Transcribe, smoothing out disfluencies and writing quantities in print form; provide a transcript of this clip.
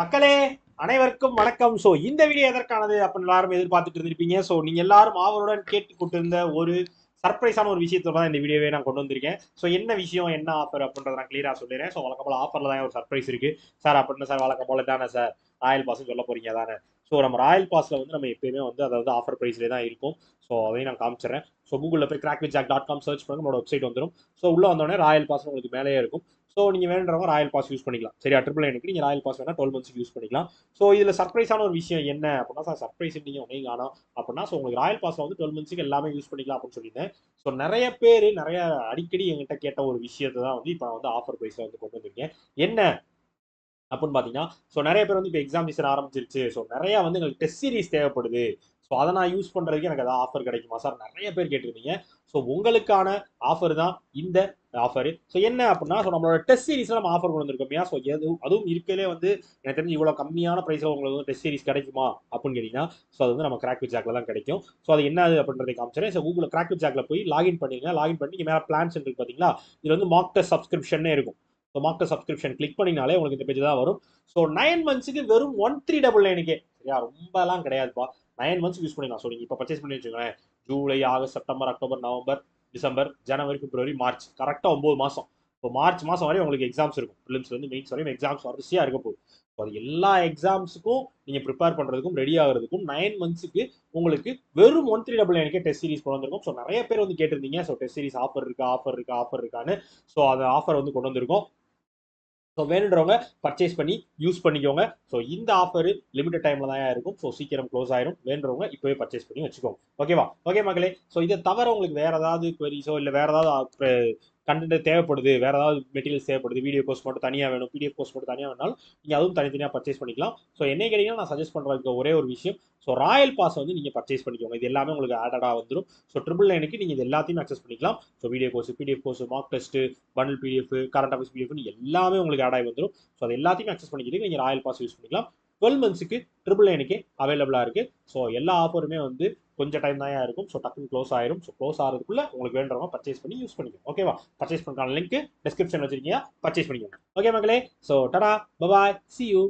மக்களே அனைவருக்கும் வணக்கம். ஸோ இந்த வீடியோ எதற்கானது அப்படின்னு எல்லாரும் எதிர்பார்த்துட்டு இருந்திருப்பீங்க. ஸோ நீங்க எல்லாரும் ஆவலுடன் கேட்டு கொண்டிருந்த ஒரு சர்ப்ரைஸான ஒரு விஷயத்தை தான் இந்த வீடியோவே நான் கொண்டு வந்திருக்கேன். ஸோ என்ன விஷயம், என்ன ஆஃபர் அப்படின்றத நான் கிளியரா சொல்லிடுறேன். ஸோ வழக்கம் போல ஆஃபர்ல தான் ஒரு சர்ப்ரைஸ் இருக்கு சார். அப்படின்னு சார் வழக்கம் போல தானே சார், ராயல் பாஸ் சொல்ல போறீங்க தானே? ஸோ நம்ம ராயல் பாஸ்ல வந்து நம்ம எப்பயுமே வந்து அதாவது ஆஃபர் ப்ரைஸ்லேயே தான் இருக்கும். ஸோ அதையும் நான் காமிச்சிடுறேன். ஸோ கூகுளில் போய் crackvithjack.com சர்ச் பண்ணுங்க, நம்மளோட வெப்சைட் வந்துடும். ஸோ உள்ள வந்தோடனே ராயல் பாஸ் உங்களுக்கு மேலேயே இருக்கும். ஸோ நீங்கள் வேணுன்றவங்க ராயல் பாஸ் யூஸ் பண்ணிக்கலாம். சரியா, ட்ரிபிள் நைனுக்கு நீங்கள் ராயல் பாஸ் வேணா 12 மந்த்ஸ்க்கு யூஸ் பண்ணிக்கலாம். ஸோ இதில் சர்ப்ரைஸான ஒரு விஷயம் என்ன அப்படின்னா சார், சர்ப்ரைஸ் நீங்கள் ஒன்றே காணும் அப்படின்னா, ஸோ உங்களுக்கு ராயல் பாஸில் வந்து 12 மந்த்ஸ்க்கு எல்லாமே யூஸ் பண்ணிக்கலாம் அப்படின்னு சொல்லியிருந்தேன். ஸோ நிறைய பேர் நிறைய அடிக்கடி எங்கிட்ட கேட்ட ஒரு விஷயத்தை தான் வந்து இப்போ நான் வந்து ஆஃபர் ப்ரைஸில் வந்து கொண்டு வந்திருக்கேன். என்ன அப்படின்னு பார்த்தீங்கன்னா, ஸோ நிறைய பேர் வந்து இப்போ எக்ஸாம் சீசன் ஆரம்பிச்சிருச்சு. ஸோ நிறைய வந்து எங்களுக்கு டெஸ்ட் சீரிஸ் தேவைப்படுது. ஸோ அதை நான் யூஸ் பண்ணுறதுக்கு எனக்கு ஏதாவது ஆஃபர் கிடைக்குமா சார், நிறைய பேர் கேட்டிருந்தீங்க. ஸோ உங்களுக்கான ஆஃபர் தான் இந்த ஆஃபர். ஸோ என்ன அப்படின்னா, ஸோ நம்மளோட டெஸ்ட் சீரிஸ்ல நம்ம ஆஃபர் கொண்டு வந்திருக்கோம். ஸோ அதுவும் இருக்கலே வந்து எனக்கு தெரிஞ்சு இவ்வளோ கம்மியான ப்ரைஸில் உங்களுக்கு வந்து டெஸ்ட் சீரிஸ் கிடைக்குமா அப்படின்னு கேட்டிங்கன்னா, ஸோ அது வந்து நம்ம கிராக் வித் ஜாக்ல தான் கிடைக்கும். ஸோ அது என்ன அப்படின்றதை காமிச்சிடறேன். ஸோ கூகுளில் கிராக் வித் ஜாக்ல போய் லாகின் பண்ணிங்க. லாகின் பண்ணி இங்கே மேலே பிளான்ஸ் இருக்கு பார்த்தீங்களா, இது வந்து மாக் டெஸ்ட் சப்ஸ்கிரிப்ஷனே இருக்கும். So mock test subscription click பண்ணினாலே உங்களுக்கு இந்த பேஜ் தான் வரும். ஸோ 9 மந்த்ஸுக்கு வெறும் 1399 சரியா, ரொம்பலாம் கிடையாதுப்பா. 9 மந்த்ஸ் யூஸ் பண்ணிக்கலாம். ஸோ நீங்கள் இப்போ பர்ச்சேஸ் பண்ணி வச்சுக்கோங்களேன், July, August, September, October, November, December, ஜனவரி, பிப்ரவரி, மார்ச், கரெக்டாக 9 மாதம். இப்போ மார்ச் மாதம் வரையும் உங்களுக்கு எக்ஸாம்ஸ் இருக்கும். ப்ரிலிம்ஸ்லேருந்து மெயின்ஸ் வரையும் எக்ஸாம்ஸ் வரிசையாக இருக்க போகுது. ஸோ அது எல்லா எக்ஸாம்ஸுக்கும் நீங்கள் ப்ரிப்பேர் பண்ணுறதுக்கும் ரெடி ஆகிறதுக்கும் 9 மந்த்ஸுக்கு உங்களுக்கு வெறும் 1399 டெஸ்ட் சீரிஸ் கொண்டு வந்திருக்கும். ஸோ நிறைய பேர் வந்து கேட்டிருந்தீங்க, ஸோ டெஸ்ட் சீரிஸ் ஆஃபர் இருக்கா, ஆஃபர் இருக்கா, ஆஃபர் இருக்கான்னு. ஸோ அந்த ஆஃபர் வந்து கொண்டு வந்திருக்கோம். ஸோ வேணுன்றவங்க பர்ச்சேஸ் பண்ணி யூஸ் பண்ணிக்கோங்க. ஸோ இந்த ஆஃபர் லிமிடெட் டைம்ல தான் இருக்கும். ஸோ சீக்கிரம் க்ளோஸ் ஆயிரும். வேணுறவங்க இப்போவே பர்ச்சேஸ் பண்ணி வச்சுக்கோங்க. ஓகேவா? ஓகே மக்களே. ஸோ இதை தவிர உங்களுக்கு வேற ஏதாவது குவரிஸோ இல்லை வேற ஏதாவது கண்டென்ட் தேவைப்படுது, வேற ஏதாவது மெட்டீரியல்ஸ் தேவைப்படுது, வீடியோ கோர்ஸ் மட்டும் தனியாக வேணும், பிடிஎஃப் கோர்ஸ் மட்டும் தனியாக வேணாலும் நீங்கள் அதுவும் தனித்தனியாக பர்ச்சேஸ் பண்ணிக்கலாம். ஸோ என்ன கேட்டீங்கன்னா நான் சஜஸ்ட் பண்ணுறதுக்கு ஒரே ஒரு விஷயம், ஸோ ராயல் பாஸ் வந்து நீங்கள் பர்ச்சேஸ் பண்ணிக்கோங்க. இது எல்லாமே உங்களுக்கு ஆடடாக வந்துடும். ஸோ ட்ரிபிள் நைனுக்கு நீங்கள் இது எல்லாத்தையுமே அக்சஸ் பண்ணிக்கலாம். So video course, PDF course, mark test, bundle PDF, current affairs PDF எல்லாமே உங்களுக்கு ஆட் ஆகி வந்துடும். ஸோ அது எல்லாத்தையுமே அக்சஸ் பண்ணிக்கிட்டு நீங்கள் ராயல் பாஸ் யூஸ் பண்ணிக்கலாம். 12 மந்த்ஸுக்கு ட்ரிபிள் நைனுக்கு அவைலபிளாக இருக்குது. ஸோ எல்லா ஆஃபருமே வந்து கொஞ்சம் டைம் தான் இருக்கும். ஸோ டக்குன்னு க்ளோஸ் ஆயிரும். ஸோ க்ளோஸ் ஆகிறதுக்குள்ள உங்களுக்கு வேண்டுறவங்க பர்ச்சேஸ் பண்ணி யூஸ் பண்ணிக்கோங்க. ஓகேவா? பர்ச்சேஸ் பண்ணுற லிங்க் டிஸ்கிரிப்ஷன் வச்சிருக்கீங்க, பர்ச்சேஸ் பண்ணிக்கோங்க. ஓகே மக்களே. ஸோ டடா, பபாய், சி யூ.